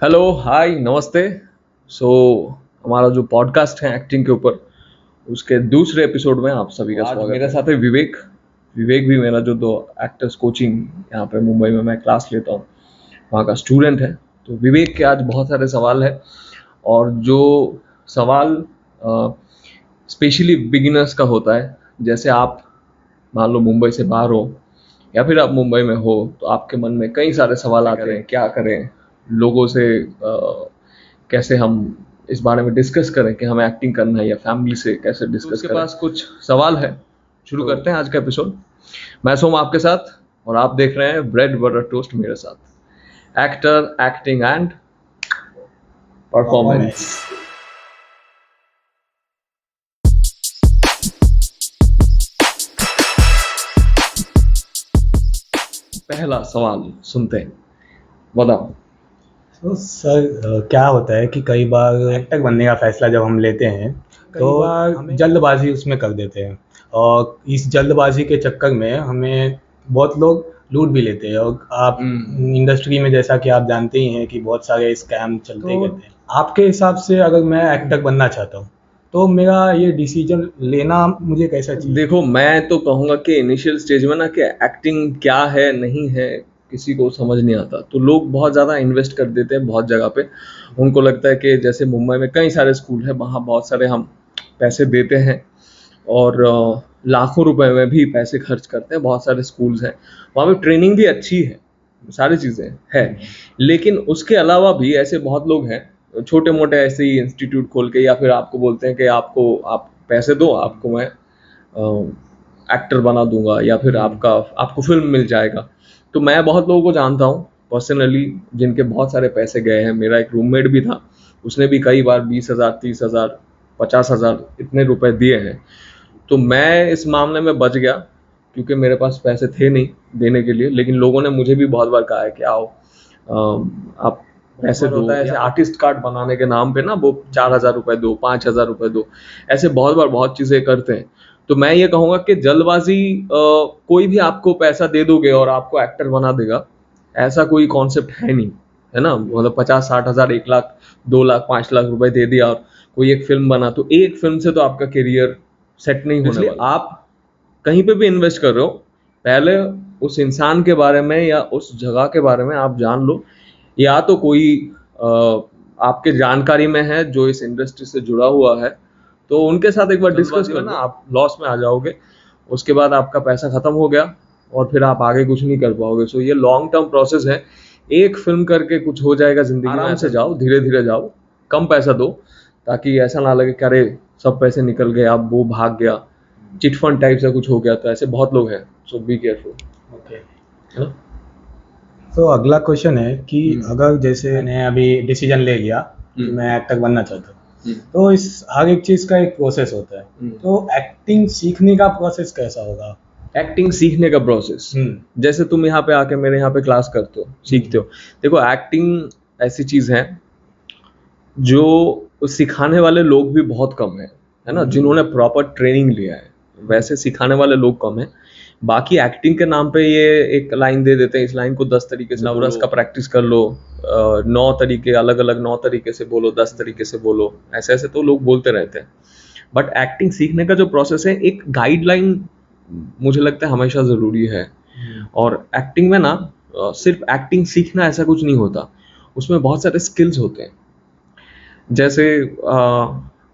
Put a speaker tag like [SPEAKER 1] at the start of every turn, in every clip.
[SPEAKER 1] Hello hi नमस्ते। सो हमारा जो पॉडकास्ट है एक्टिंग के ऊपर, उसके दूसरे एपिसोड में आप सभी का स्वागत। मेरे साथ है विवेक। विवेक भी मेरा जो दो एक्टर्स कोचिंग यहाँ पे मुंबई में मैं क्लास लेता हूँ वहाँ का स्टूडेंट है। तो विवेक के आज बहुत सारे सवाल है, और जो सवाल स्पेशली बिगिनर्स का होता है, जैसे आप मान लो मुंबई से बाहर हो या फिर आप मुंबई में हो, तो आपके मन में कई सारे सवाल आते हैं, क्या करें लोगों से, कैसे हम इस बारे में डिस्कस करें कि हमें एक्टिंग करना है, या फैमिली से कैसे डिस्कस करें। पास कुछ सवाल है, शुरू करते हैं आज का एपिसोड। मैं सोम आपके साथ, और आप देख रहे हैं ब्रेड बटर टोस्ट मेरे साथ, एक्टर, एक्टिंग एंड परफॉर्मेंस। पहला सवाल सुनते हैं, बताओ।
[SPEAKER 2] तो सर क्या होता है कि कई बार एक्टर बनने का फैसला जब हम लेते हैं तो जल्दबाजी उसमें कर देते हैं, और इस जल्दबाजी के चक्कर में हमें बहुत लोग लूट भी लेते हैं। और आप इंडस्ट्री में जैसा कि आप जानते ही हैं कि बहुत सारे स्कैम चलते ही रहते हैं। आपके हिसाब से अगर मैं एक्टर बनना चाहता हूँ तो मेरा ये डिसीजन लेना मुझे कैसा चाहिए?
[SPEAKER 1] देखो, मैं तो कहूँगा कि इनिशियल स्टेज में ना, कि एक्टिंग क्या है नहीं है किसी को समझ नहीं आता, तो लोग बहुत ज़्यादा इन्वेस्ट कर देते हैं बहुत जगह पे। उनको लगता है कि जैसे मुंबई में कई सारे स्कूल है, वहाँ बहुत सारे हम पैसे देते हैं, और लाखों रुपए में भी पैसे खर्च करते हैं। बहुत सारे स्कूल्स हैं, वहाँ पे ट्रेनिंग भी अच्छी है, सारी चीज़ें है। लेकिन उसके अलावा भी ऐसे बहुत लोग हैं, छोटे मोटे ऐसे ही इंस्टीट्यूट खोल के, या फिर आपको बोलते हैं कि आप पैसे दो, आपको मैं एक्टर बना दूंगा, या फिर आपको फिल्म मिल जाएगा। तो मैं बहुत लोगों को जानता हूँ पर्सनली जिनके बहुत सारे पैसे गए हैं। मेरा एक रूममेट भी था, उसने भी कई बार 20,000, 30,000, 50,000 इतने रुपए दिए हैं। तो मैं इस मामले में बच गया, क्योंकि मेरे पास पैसे थे नहीं देने के लिए। लेकिन लोगों ने मुझे भी बहुत बार कहा है कि आओ, आप पैसे दो। ऐसे आर्टिस्ट कार्ड बनाने के नाम पे ना, वो 4,000 रुपए दो, 5,000 रुपए दो, ऐसे बहुत बार बहुत चीजें करते हैं। तो मैं ये कहूंगा कि जल्दबाजी, कोई भी आपको पैसा दे दोगे और आपको एक्टर बना देगा, ऐसा कोई कॉन्सेप्ट है नहीं, है ना। मतलब 50-60,000, 1 लाख, 2 लाख, 5 लाख रुपए दे दिया और कोई एक फिल्म बना, तो एक फिल्म से तो आपका करियर सेट नहीं होने वाला। आप कहीं पे भी इन्वेस्ट कर रहे हो, पहले उस इंसान के बारे में या उस जगह के बारे में आप जान लो, या तो कोई आपके जानकारी में है जो इस इंडस्ट्री से जुड़ा हुआ है, तो उनके साथ एक बार डिस्कस करना। आप लॉस में आ जाओगे, उसके बाद आपका पैसा खत्म हो गया, और फिर आप आगे कुछ नहीं कर पाओगे। सो ये लॉन्ग टर्म प्रोसेस है। एक फिल्म करके कुछ हो जाएगा जिंदगी में, ऐसे जाओ, धीरे धीरे जाओ, कम पैसा दो, ताकि ऐसा ना लगे कि अरे सब पैसे निकल गए, अब वो भाग गया, चिट फंड टाइप से कुछ हो गया। तो ऐसे बहुत लोग हैं, सो बी केयरफुल।
[SPEAKER 2] ओके, तो अगला क्वेश्चन है कि अगर जैसे मैंने अभी डिसीजन ले लिया कि मैं एक्टर बनना चाहता हूँ, तो इस हर एक चीज का एक प्रोसेस होता है। तो एक्टिंग सीखने का प्रोसेस कैसा होगा?
[SPEAKER 1] एक्टिंग सीखने का प्रोसेस, जैसे तुम यहाँ पे आके मेरे यहाँ पे क्लास करते हो, सीखते हो। देखो, एक्टिंग ऐसी चीज है जो सिखाने वाले लोग भी बहुत कम है ना, जिन्होंने प्रॉपर ट्रेनिंग लिया है, वैसे सिखाने वाले लोग कम है। बाकी एक्टिंग के नाम पे ये एक लाइन दे देते हैं, इस लाइन को 10 तरीके से, नवरस का प्रैक्टिस कर लो, 9 तरीके, अलग अलग 9 तरीके से बोलो, 10 तरीके से बोलो, ऐसे ऐसे तो लोग बोलते रहते हैं। बट एक्टिंग सीखने का जो प्रोसेस है, एक गाइडलाइन मुझे लगता है हमेशा जरूरी है। और एक्टिंग में ना, सिर्फ एक्टिंग सीखना ऐसा कुछ नहीं होता, उसमें बहुत सारे स्किल्स होते हैं। जैसे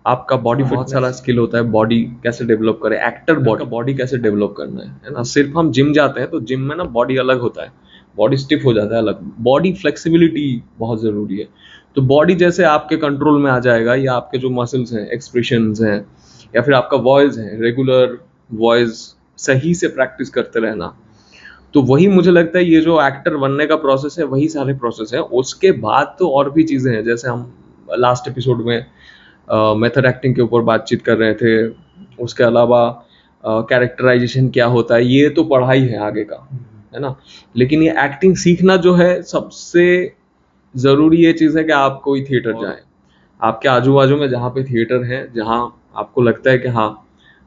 [SPEAKER 1] आपका बॉडी, बहुत सारा स्किल होता है, बॉडी कैसे डेवलप करें, एक्टर बॉडी कैसे डेवलप करना है ना। सिर्फ हम जिम जाते हैं तो जिम में ना बॉडी अलग होता है, बॉडी स्टिफ हो जाता है अलग, बॉडी फ्लेक्सिबिलिटी बहुत जरूरी है। तो बॉडी जैसे आपके कंट्रोल में आ जाएगा, या आपके जो मसल्स हैं, एक्सप्रेशंस हैं, या फिर आपका वॉइस है, रेगुलर वॉइस सही से प्रैक्टिस करते रहना, तो वही मुझे लगता है ये जो एक्टर बनने का प्रोसेस है, वही सारे प्रोसेस है। उसके बाद तो और भी चीजें हैं, जैसे हम लास्ट एपिसोड में मेथड एक्टिंग के ऊपर बातचीत कर रहे थे। उसके अलावा कैरेक्टराइजेशन क्या होता है, ये तो पढ़ाई है आगे का, है ना। लेकिन ये एक्टिंग सीखना जो है, सबसे जरूरी ये चीज है कि आप कोई थिएटर जाए, आपके आजू बाजू में जहाँ पे थिएटर है, जहाँ आपको लगता है कि हाँ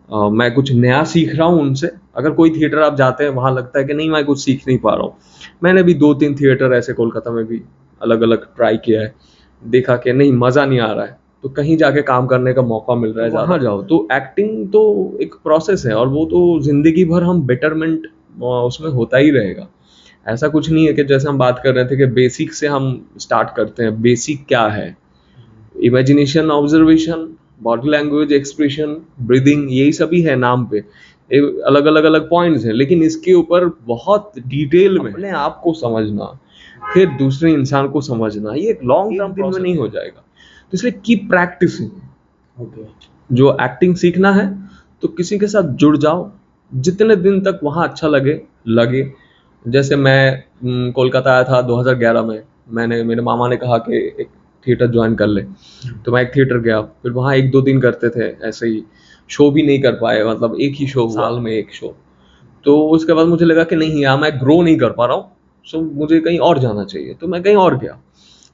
[SPEAKER 1] मैं कुछ नया सीख रहा हूँ उनसे। अगर कोई थिएटर आप जाते हैं, वहां लगता है कि नहीं मैं कुछ सीख नहीं पा रहा हूँ, मैंने भी 2-3 थिएटर ऐसे कोलकाता में भी अलग अलग ट्राई किया है, देखा कि नहीं मज़ा नहीं आ रहा है, तो कहीं जाके काम करने का मौका मिल रहा है, वहाँ जाओ। तो एक्टिंग तो एक प्रोसेस है और वो तो ज़िंदगी भर हम बेटरमेंट उसमें होता ही रहेगा। ऐसा कुछ नहीं है कि जैसे हम बात कर रहे थे कि बेसिक से हम स्टार्ट करते हैं। बेसिक क्या है? Imagination, observation, body language, expression, breathing, यही सभी है नाम पे, अलग अलग अलग पॉइंट्स हैं, लेकिन इसके ऊपर बहुत डिटेल में अपने आप को समझना, फिर दूसरे इंसान को समझना, ये एक लॉन्ग टर्म दिन में नहीं हो जाएगा। तो इसलिए कीप प्रैक्टिसिंग। जो एक्टिंग सीखना है तो किसी के साथ जुड़ जाओ, जितने दिन तक वहाँ अच्छा लगे। जैसे मैं कोलकाता आया था 2011 में, मेरे मामा ने कहा कि एक थिएटर ज्वाइन कर ले, तो मैं एक थिएटर गया, फिर वहाँ 1-2 दिन करते थे ऐसे ही, शो भी नहीं कर पाए, मतलब एक ही शो, साल में एक शो। तो उसके बाद मुझे लगा कि नहीं यार, मैं ग्रो नहीं कर पा रहा हूँ, सो मुझे कहीं और जाना चाहिए, तो मैं कहीं और गया।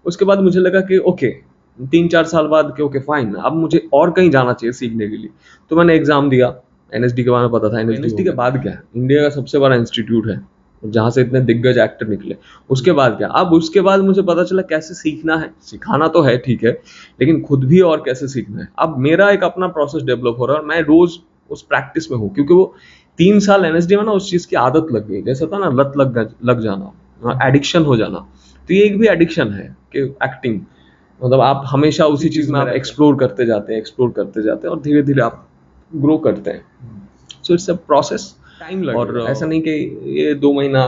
[SPEAKER 1] उसके बाद मुझे लगा कि ओके, 3-4 साल बाद कि ओके फाइन, अब मुझे और कहीं जाना चाहिए सीखने के लिए। तो मैंने एग्जाम दिया, एनएसडी के बारे में पता था। एनएसडी के बाद क्या है, इंडिया का सबसे बड़ा इंस्टीट्यूट है जहाँ से इतने दिग्गज एक्टर निकले। उसके बाद क्या, अब उसके बाद मुझे पता चला कैसे सीखना है। सिखाना तो है ठीक है, लेकिन खुद भी और कैसे सीखना है। अब मेरा एक अपना प्रोसेस डेवलप हो रहा है और मैं रोज उस प्रैक्टिस में हूँ, क्योंकि वो 3 साल एनएसडी में ना उस चीज की आदत लग गई। जैसे होता ना लत लग जाना, एडिक्शन हो जाना, तो ये एक भी एडिक्शन है कि एक्टिंग, मतलब आप हमेशा उसी चीज में आप एक्सप्लोर करते जाते हैं और धीरे धीरे आप ग्रो करते हैं। So it's a process, time लगेगा। और ऐसा नहीं कि ये 2 महीना,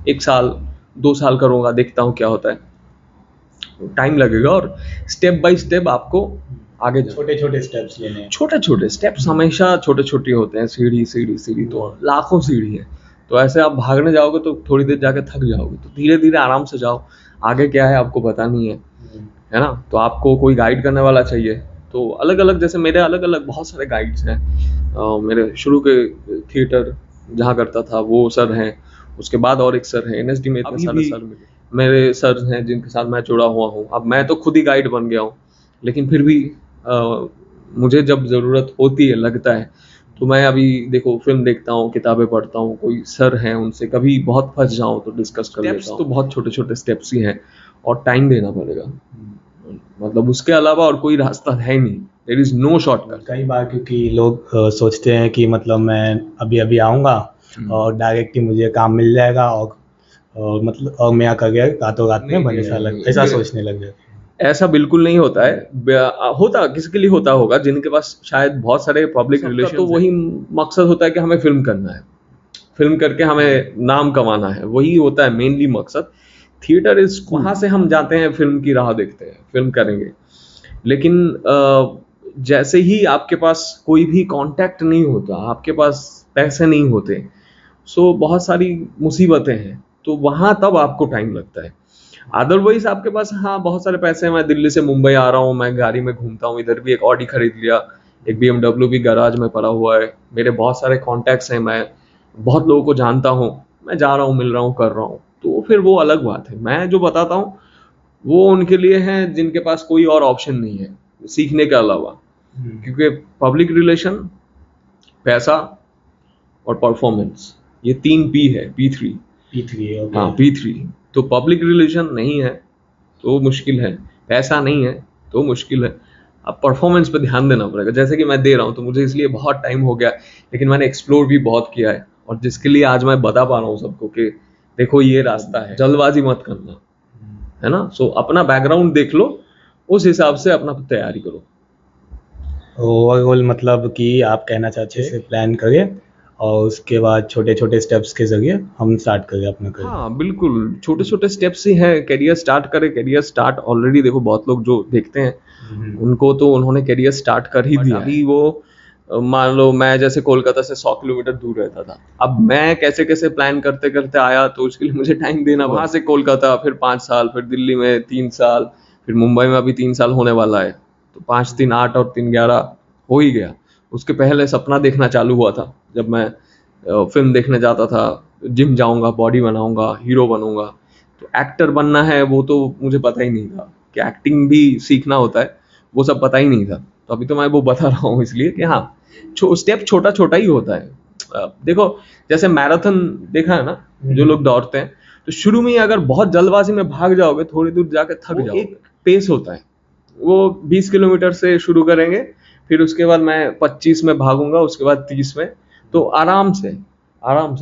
[SPEAKER 1] 1 साल, 2 साल करूँगा, देखता हूँ क्या होता है। टाइम लगेगा और स्टेप बाय स्टेप आपको आगे
[SPEAKER 2] छोटे छोटे स्टेप्स लेने हैं।
[SPEAKER 1] छोटे स्टेप्स हमेशा छोटे छोटे होते हैं। सीढ़ी तो लाखों सीढ़ी है, तो ऐसे आप भागने जाओगे तो थोड़ी देर जाके थक जाओगे। तो धीरे धीरे आराम से जाओ, आगे क्या है आपको पता नहीं है ना, तो आपको कोई गाइड करने वाला चाहिए। तो अलग अलग, जैसे मेरे अलग अलग बहुत सारे गाइड्स हैं। मेरे शुरू के थिएटर जहाँ करता था वो सर हैं, उसके बाद और एक सर हैं। एनएसडी में इतने सारे सर मिले, मेरे सर हैं जिनके साथ मैं जुड़ा हुआ हूँ। अब मैं तो खुद ही गाइड बन गया हूँ, लेकिन फिर भी मुझे जब ज़रूरत होती है, लगता है, तो मैं अभी देखो फिल्म देखता हूँ, किताबें पढ़ता हूँ, कोई सर हैं उनसे कभी बहुत फंस जाऊँ तो डिस्कस कर लेता हूँ। तो बहुत छोटे छोटे स्टेप्स ही हैं और टाइम देना पड़ेगा, मतलब उसके अलावा और कोई रास्ता है नहीं। There is no shortcut.
[SPEAKER 2] कई बार क्योंकि लोग सोचते हैं कि मतलब मैं अभी आऊँगा और डायरेक्ट ही मुझे काम मिल जाएगा और मतलब और मेरा करियर रातों रात में बन जाएगा, ऐसा सोचने लग जाते हैं।
[SPEAKER 1] ऐसा बिल्कुल नहीं होता है। होता किसी के लिए होता होगा जिनके पास शायद बहुत सारे पब्लिक रिलेशन, तो वही मकसद होता है कि हमें फिल्म करना है, फिल्म करके हमें नाम कमाना है, वही होता है मेनली मकसद। थिएटर इज, वहाँ से हम जाते हैं, फिल्म की राह देखते हैं, फिल्म करेंगे। लेकिन जैसे ही आपके पास कोई भी कांटेक्ट नहीं होता, आपके पास पैसे नहीं होते, सो बहुत सारी मुसीबतें हैं, तो वहाँ तब आपको टाइम लगता है। अदरवाइज आपके पास हाँ बहुत सारे पैसे हैं, मैं दिल्ली से मुंबई आ रहा हूँ, मैं गाड़ी में घूमता हूँ, इधर भी एक ऑडी खरीद लिया, एक BMW भी गैराज में पड़ा हुआ है, मेरे बहुत सारे कॉन्टैक्ट्स हैं, मैं बहुत लोगों को जानता हूँ, मैं जा रहा हूँ, मिल रहा हूँ, कर रहा हूँ, तो फिर वो अलग बात है। मैं जो बताता हूँ वो उनके लिए है जिनके पास कोई और ऑप्शन नहीं है सीखने के अलावा, क्योंकि पब्लिक रिलेशन, पैसा और परफॉर्मेंस, ये 3 P है, P3 हाँ P3। तो पब्लिक रिलेशन नहीं है तो मुश्किल है, पैसा नहीं है तो मुश्किल है, अब परफॉर्मेंस पे ध्यान देना पड़ेगा। जैसे कि मैं दे रहा हूँ, तो मुझे इसलिए बहुत टाइम हो गया, लेकिन मैंने एक्सप्लोर भी बहुत किया है, और जिसके लिए आज मैं बता पा रहा हूँ सबको कि देखो ये रास्ता है, जल्दबाजी मत करना, है ना। सो अपना बैकग्राउंड देख लो, उस हिसाब से अपना तैयारी करो।
[SPEAKER 2] ओवरऑल मतलब कि आप कहना चाहते हैं प्लान करें और उसके बाद छोटे छोटे स्टेप्स के जरिए हम स्टार्ट करें अपना करियर।
[SPEAKER 1] हाँ बिल्कुल, छोटे छोटे स्टेप्स ही हैं, करियर स्टार्ट करें। करियर स्टार्ट ऑलरेडी देखो बहुत लोग जो देखते हैं उनको तो उन्होंने करियर स्टार्ट कर ही दिया। अभी वो मान लो मैं जैसे कोलकाता से 100 किलोमीटर दूर रहता था, अब मैं कैसे कैसे प्लान करते करते आया, तो उसके लिए मुझे टाइम देना, वहाँ से कोलकाता, फिर 5 साल, फिर दिल्ली में 3 साल, फिर मुंबई में अभी 3 साल होने वाला है, तो 5 3 8 और 3 11 हो ही गया। उसके पहले सपना देखना चालू हुआ था, जब मैं फिल्म देखने जाता था, जिम जाऊंगा, बॉडी बनाऊंगा, हीरो बनूंगा। तो एक्टर बनना है वो तो मुझे पता ही नहीं था कि एक्टिंग भी सीखना होता है, वो सब पता ही नहीं था। तो अभी तो मैं वो बता रहा हूँ इसलिए कि हाँ स्टेप छोटा छोटा ही होता है। देखो जैसे मैराथन देखा है ना, जो लोग दौड़ते हैं, तो शुरू में ही अगर बहुत जल्दबाजी में भाग जाओगे, थोड़ी दूर जाके थक जाओगे। एक पेस होता है, वो 20 किलोमीटर से शुरू करेंगे, फिर उसके बाद मैं 25 में भागूंगा, उसके बाद 30 में। तो आराम से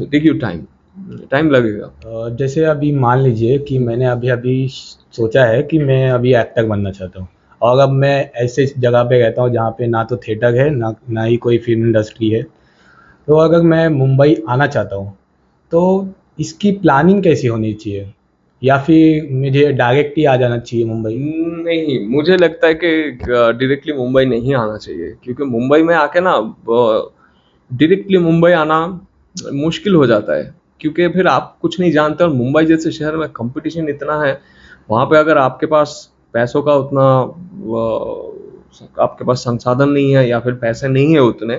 [SPEAKER 1] टेक यू टाइम लगेगा।
[SPEAKER 2] जैसे अभी मान लीजिए कि मैंने अभी अभी सोचा है कि मैं अभी एक्टर बनना चाहता हूँ, और अब मैं ऐसे जगह पे रहता हूँ जहाँ पे ना तो थिएटर है, ना ही कोई फिल्म इंडस्ट्री है। तो अगर मैं मुंबई आना चाहता हूँ, तो इसकी प्लानिंग कैसी होनी चाहिए, या फिर मुझे डायरेक्ट ही आ जाना चाहिए मुंबई?
[SPEAKER 1] नहीं, मुझे लगता है कि डायरेक्टली मुंबई नहीं आना चाहिए, क्योंकि मुंबई में आके ना डायरेक्टली मुंबई आना मुश्किल हो जाता है, क्योंकि फिर आप कुछ नहीं जानते, और मुंबई जैसे शहर में कंपटीशन इतना है, वहाँ पे अगर आपके पास पैसों का उतना आपके पास संसाधन नहीं है, या फिर पैसे नहीं है उतने,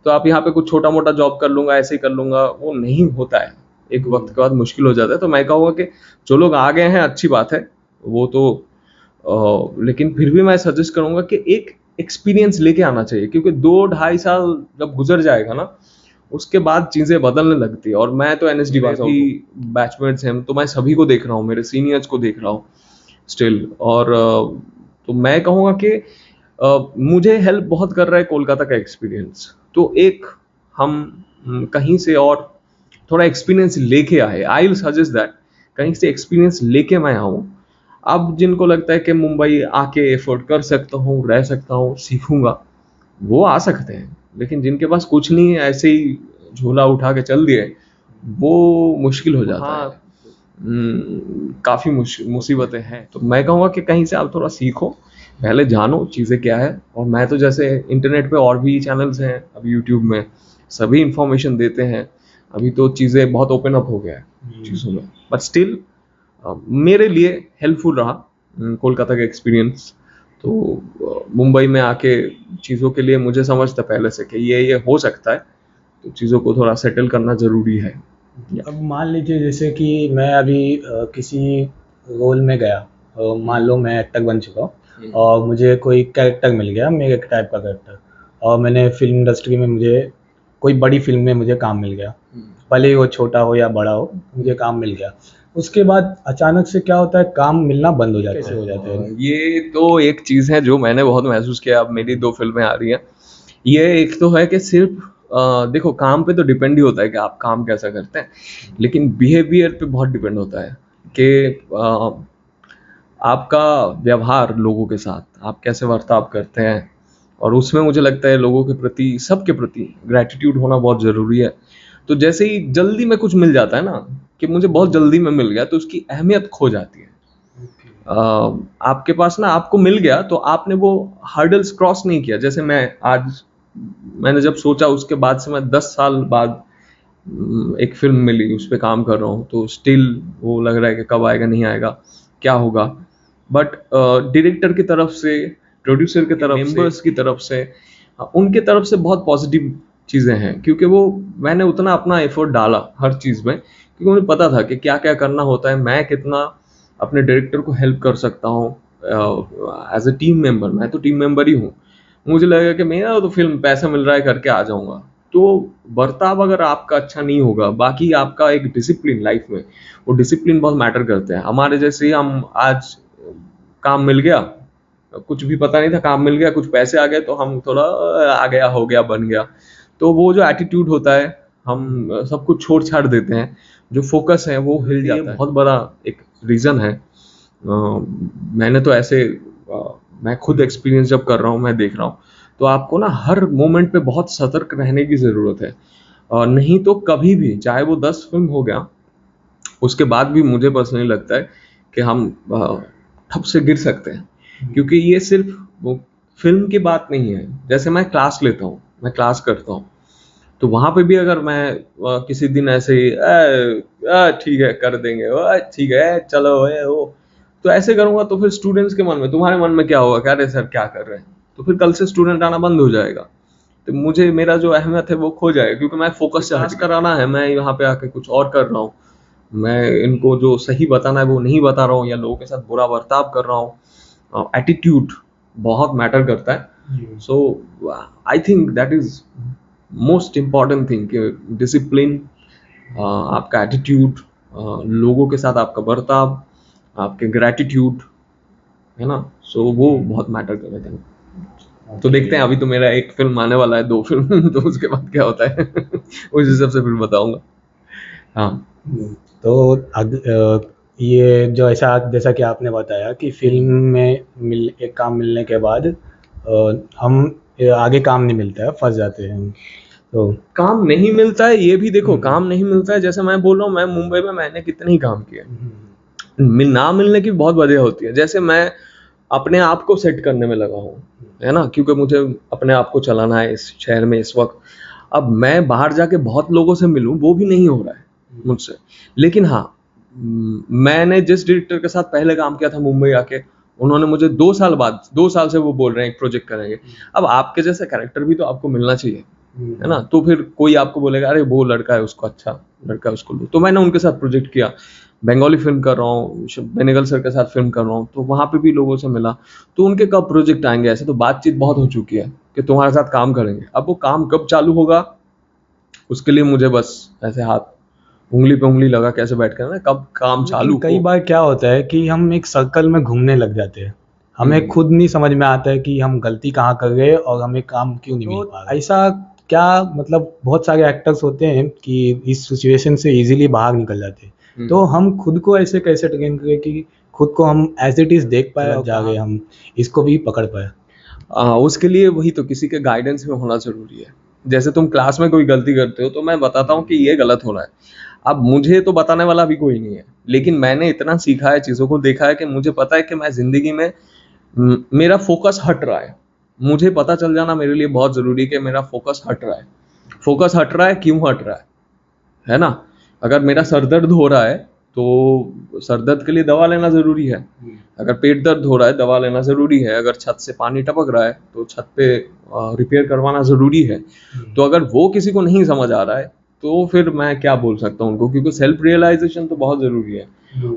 [SPEAKER 1] तो आप यहाँ पे कुछ छोटा मोटा जॉब कर लूंगा, ऐसे ही कर लूंगा, वो नहीं होता है। एक वक्त के बाद मुश्किल हो जाता है। तो मैं कहूँगा कि जो लोग आ गए हैं, अच्छी बात है, वो तो लेकिन फिर भी मैं सजेस्ट करूंगा कि एक एक्सपीरियंस लेके आना चाहिए, क्योंकि 2-2.5 साल जब गुजर जाएगा ना, उसके बाद चीजें बदलने लगती है। और मैं तो एनएसडी पास की बैचमेट्स हैं, तो मैं सभी को देख रहा हूँ, मेरे सीनियर्स को देख रहा हूँ स्टिल। और तो मैं कहूँगा कि मुझे हेल्प बहुत कर रहा है कोलकाता का एक्सपीरियंस। तो एक हम कहीं से और थोड़ा एक्सपीरियंस लेके आए, आई विल सजेस्ट दैट कहीं से एक्सपीरियंस लेके मैं आऊँ। अब जिनको लगता है कि मुंबई आके एफोर्ड कर सकता हूँ, रह सकता हूँ, सीखूंगा, वो आ सकते हैं। लेकिन जिनके पास कुछ नहीं है, ऐसे ही झोला उठा के चल दिए, वो मुश्किल हो जाता है। काफ़ी मुसीबतें हैं। तो मैं कहूँगा कि कहीं से आप थोड़ा सीखो, पहले जानो चीज़ें क्या है। और मैं तो जैसे इंटरनेट पे और भी चैनल्स हैं अभी यूट्यूब में, सभी इंफॉर्मेशन देते हैं। अभी तो चीज़ें बहुत ओपन अप हो गया है चीज़ों में, बट स्टिल मेरे लिए हेल्पफुल रहा कोलकाता का एक्सपीरियंस। तो मुंबई में आके चीज़ों के लिए मुझे समझता पहले से कि ये हो सकता है, तो चीज़ों को थोड़ा सेटल करना ज़रूरी है।
[SPEAKER 2] अब मान लीजिए जैसे कि मैं अभी किसी रोल में गया, मान लो मैं एक्टर बन चुका हूँ और मुझे कोई कैरेक्टर मिल गया, मेरे टाइप का कैरेक्टर, और मैंने फिल्म इंडस्ट्री में मुझे कोई बड़ी फिल्म में मुझे काम मिल गया, भले ही वो छोटा हो या बड़ा हो, मुझे काम मिल गया। उसके बाद अचानक से क्या होता है, काम मिलना बंद हो जाता है। कैसे हो जाता है?
[SPEAKER 1] ये तो एक चीज़ है जो मैंने बहुत महसूस किया। अब मेरी 2 फिल्में आ रही हैं। ये एक तो है कि सिर्फ देखो, काम पे तो डिपेंड ही होता है कि आप काम कैसा करते हैं, लेकिन बिहेवियर पे बहुत डिपेंड होता है कि आपका व्यवहार लोगों के साथ, आप कैसे बर्ताव करते हैं। और उसमें मुझे लगता है लोगों के प्रति, सबके प्रति ग्रैटिट्यूड होना बहुत ज़रूरी है। तो जैसे ही जल्दी में कुछ मिल जाता है ना, कि मुझे बहुत जल्दी में मिल गया, तो उसकी अहमियत खो जाती है। आपके पास ना, आपको मिल गया तो आपने वो हर्डल्स क्रॉस नहीं किया। जैसे मैंने जब सोचा, उसके बाद से मैं 10 साल बाद एक फिल्म मिली, उस पर काम कर रहा हूँ, तो स्टिल वो लग रहा है कि कब आएगा, नहीं आएगा, क्या होगा। बट डायरेक्टर की तरफ से, प्रोड्यूसर की तरफ, मेंबर्स की तरफ से, उनके तरफ से बहुत पॉजिटिव चीज़ें हैं, क्योंकि वो मैंने उतना अपना एफर्ट डाला हर चीज़ में, क्योंकि मुझे पता था कि क्या क्या करना होता है, मैं कितना अपने डायरेक्टर को हेल्प कर सकता हूँ एज ए टीम मेंबर। मैं तो टीम मेंबर ही हूँ। मुझे लगेगा कि मेरा तो फिल्म पैसा मिल रहा है करके आ जाऊँगा। तो बर्ताव अगर आपका अच्छा नहीं होगा, बाकी आपका एक डिसिप्लिन लाइफ में, वो डिसिप्लिन बहुत मैटर करते हैं। हमारे जैसे ही हम आज काम मिल गया, कुछ भी पता नहीं था, काम मिल गया, कुछ पैसे आ गए, तो हम थोड़ा आ गया, हो गया, बन गया। तो वो जो एटीट्यूड होता है, हम सब कुछ छोड़ छाड़ देते हैं, जो फोकस है वो हिल जाता है। बहुत बड़ा एक रीज़न है। मैंने तो ऐसे मैं खुद एक्सपीरियंस जब कर रहा हूँ, मैं देख रहा हूँ, तो आपको ना हर मोमेंट पे बहुत सतर्क रहने की ज़रूरत है। नहीं तो कभी भी, चाहे वो 10 फिल्म हो गया, उसके बाद भी मुझे पर्सनली लगता है कि हम ठप से गिर सकते हैं, क्योंकि ये सिर्फ वो फिल्म की बात नहीं है। जैसे मैं क्लास लेता हूँ, मैं क्लास करता हूँ, तो वहाँ पे भी अगर मैं किसी दिन ऐसे ही ठीक है कर देंगे, ठीक है चलो वो, तो ऐसे करूँगा, तो फिर स्टूडेंट्स के मन में, तुम्हारे मन में क्या होगा, क्या रे सर क्या कर रहे हैं, तो फिर कल से स्टूडेंट आना बंद हो जाएगा। तो मुझे, मेरा जो अहमियत है वो खो जाएगा, क्योंकि मैं फोकस क्लास कराना है, मैं यहाँ पे आके कुछ और कर रहा हूँ। मैं इनको जो सही बताना है वो नहीं बता रहा हूँ, या लोगों के साथ बुरा बर्ताव कर रहा हूँ। एटीट्यूड बहुत मैटर करता है। So I think that is most important thing कि डिसिप्लिन, आपका एटीट्यूड, लोगों के साथ आपका बर्ताव, आपके ग्रैटिट्यूड, है ना, सो वो बहुत मैटर करते हैं। तो देखते हैं, अभी तो मेरा एक फिल्म आने वाला है, 2 फिल्म तो उसके बाद क्या होता है उस हिसाब से फिर बताऊंगा। हाँ,
[SPEAKER 2] तो ये जो ऐसा जैसा कि आपने बताया कि फिल्म में एक काम मिलने के बाद हम आगे काम नहीं मिलता है, फंस जाते हैं। तो
[SPEAKER 1] काम नहीं मिलता है, ये भी देखो, काम नहीं मिलता है, जैसे मैं बोल रहा हूँ, मैं मुंबई में मैंने कितने ही काम किए, ना मिलने की बहुत वजह होती है। जैसे मैं अपने आप को सेट करने में लगा हूँ, है ना, क्योंकि मुझे अपने आप को चलाना है इस शहर में इस वक्त। अब मैं बाहर जाके बहुत लोगों से मिलूं, वो भी नहीं हो रहा है मुझसे। लेकिन हाँ, मैंने जिस डायरेक्टर के साथ पहले काम किया था मुंबई आके, उन्होंने मुझे 2 साल से वो बोल रहे हैं एक प्रोजेक्ट करेंगे। अब आपके जैसा कैरेक्टर भी तो आपको मिलना चाहिए, है ना। तो फिर कोई आपको बोलेगा अरे वो लड़का है, उसको अच्छा लड़का है, उसको लो। तो मैंने उनके साथ प्रोजेक्ट किया, बंगाली फिल्म कर रहा हूँ, बेनेगल सर के साथ फिल्म कर रहा हूँ, तो वहाँ पे भी लोगों से मिला। तो उनके कब प्रोजेक्ट आएंगे, ऐसे तो बातचीत बहुत हो चुकी है कि तुम्हारे साथ काम करेंगे। अब वो काम कब चालू होगा, उसके लिए मुझे बस ऐसे हाथ उंगली पे उंगली लगा कैसे बैठ कर ना, कब काम चालू
[SPEAKER 2] कई
[SPEAKER 1] हो।
[SPEAKER 2] बार क्या होता है कि हम एक सर्कल में घूमने लग जाते हैं, हमें खुद नहीं समझ में आता है कि हम गलती कहाँ कर रहे हैं और हमें काम क्यों नहीं मिल पा रहा। ऐसा क्या, मतलब बहुत सारे एक्टर्स होते हैं कि इस सिचुएशन से इजीली बाहर निकल जाते हैं, तो हम खुद को ऐसे कैसे ट्रेन करें कि खुद को हम एज इट इज देख पाए और जाके हम इसको भी पकड़ पाए।
[SPEAKER 1] उसके लिए वही तो किसी के गाइडेंस में होना जरूरी है। जैसे तुम क्लास में कोई गलती करते हो तो मैं बताता हूँ कि ये गलत हो रहा है। अब मुझे तो बताने वाला भी कोई नहीं है, लेकिन मैंने इतना सीखा है, चीज़ों को देखा है कि मुझे पता है कि मैं ज़िंदगी में मेरा फोकस हट रहा है। मुझे पता चल जाना मेरे लिए बहुत ज़रूरी है कि मेरा फोकस हट रहा है। फोकस हट रहा है, क्यों हट रहा है ना। अगर मेरा सर दर्द हो रहा है तो सर दर्द के लिए दवा लेना ज़रूरी है। अगर पेट दर्द हो रहा है, दवा लेना ज़रूरी है। अगर छत से पानी टपक रहा है तो छत पे रिपेयर करवाना ज़रूरी है। तो अगर वो किसी को नहीं समझ आ रहा है तो फिर मैं क्या बोल सकता हूँ उनको, क्योंकि सेल्फ रियलाइजेशन तो बहुत ज़रूरी है।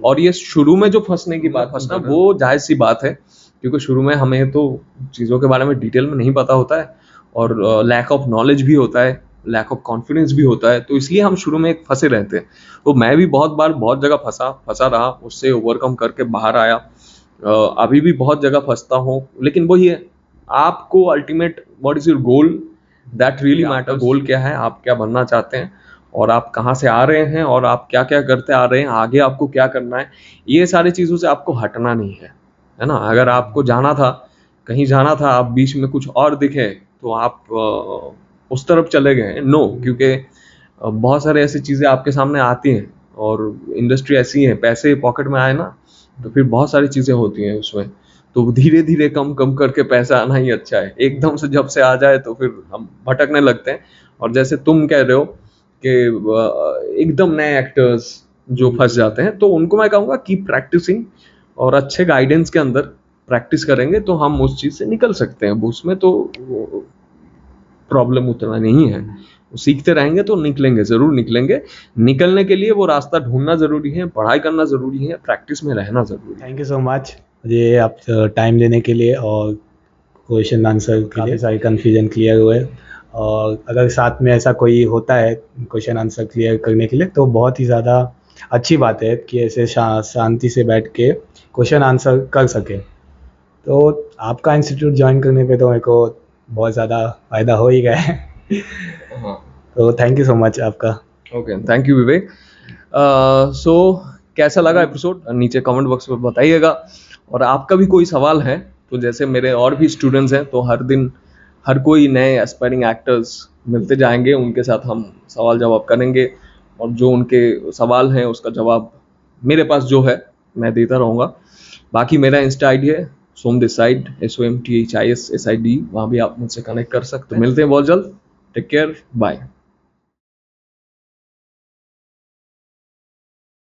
[SPEAKER 1] और ये शुरू में जो फंसने की बात फंसना, वो जायज़ सी बात है, क्योंकि शुरू में हमें तो चीज़ों के बारे में डिटेल में नहीं पता होता है, और लैक ऑफ नॉलेज भी होता है, लैक ऑफ कॉन्फिडेंस भी होता है, तो इसलिए हम शुरू में एक फंसे रहते हैं। तो मैं भी बहुत बार बहुत जगह फंसा रहा, उससे ओवरकम करके बाहर आया। अभी भी बहुत जगह फंसता हूँ, लेकिन वही है, आपको ultimate what is your goal, that really matter. Goal क्या है, आप क्या बनना चाहते हैं, और आप कहाँ से आ रहे हैं, और आप क्या क्या करते आ रहे हैं, आगे आपको क्या करना है, ये सारी चीज़ों से आपको हटना नहीं है ना। अगर आपको जाना था, कहीं जाना था, आप बीच में कुछ और दिखे तो आप उस तरफ चले गए, नो, क्योंकि बहुत सारे ऐसी चीज़ें आपके सामने आती हैं, और इंडस्ट्री ऐसी है, पैसे पॉकेट में आए ना तो फिर बहुत सारी चीज़ें होती हैं उसमें। तो धीरे धीरे कम कम करके पैसा आना ही अच्छा है। एकदम से जब से आ जाए तो फिर हम भटकने लगते हैं। और जैसे तुम कह रहे हो कि एकदम नए एक्टर्स जो फंस जाते हैं, तो उनको मैं कहूँगा कीप प्रैक्टिसिंग, और अच्छे गाइडेंस के अंदर प्रैक्टिस करेंगे तो हम उस चीज़ से निकल सकते हैं। उसमें तो प्रॉब्लम उतना नहीं है, सीखते रहेंगे तो निकलेंगे, ज़रूर निकलेंगे। निकलने के लिए वो रास्ता ढूंढना ज़रूरी है, पढ़ाई करना ज़रूरी है, प्रैक्टिस में रहना ज़रूरी है।
[SPEAKER 2] थैंक यू सो मच, ये आप टाइम देने के लिए, और क्वेश्चन आंसर के लिए सारे कन्फ्यूजन क्लियर हुए। और अगर साथ में ऐसा कोई होता है क्वेश्चन आंसर क्लियर करने के लिए, तो बहुत ही ज़्यादा अच्छी बात है कि ऐसे शांति से बैठ के क्वेश्चन आंसर कर सके। तो आपका इंस्टीट्यूट ज्वाइन करने पे तो मेरे को बहुत ज़्यादा फ़ायदा हो ही गया है। तो थैंक यू सो मच आपका।
[SPEAKER 1] ओके, थैंक यू विवेक। सो कैसा लगा एपिसोड, नीचे कमेंट बॉक्स में बताइएगा। और आपका भी कोई सवाल है तो, जैसे मेरे और भी स्टूडेंट्स हैं, तो हर दिन हर कोई नए एस्पायरिंग एक्टर्स मिलते जाएंगे, उनके साथ हम सवाल जवाब करेंगे, और जो उनके सवाल हैं उसका जवाब मेरे पास जो है मैं देता रहूँगा। बाकी मेरा इंस्टा आईडी है somdeside, SOMTHISSID, वहाँ भी आप मुझसे कनेक्ट कर सकते हैं। मिलते हैं बहुत जल्द, टेक केयर, बाय।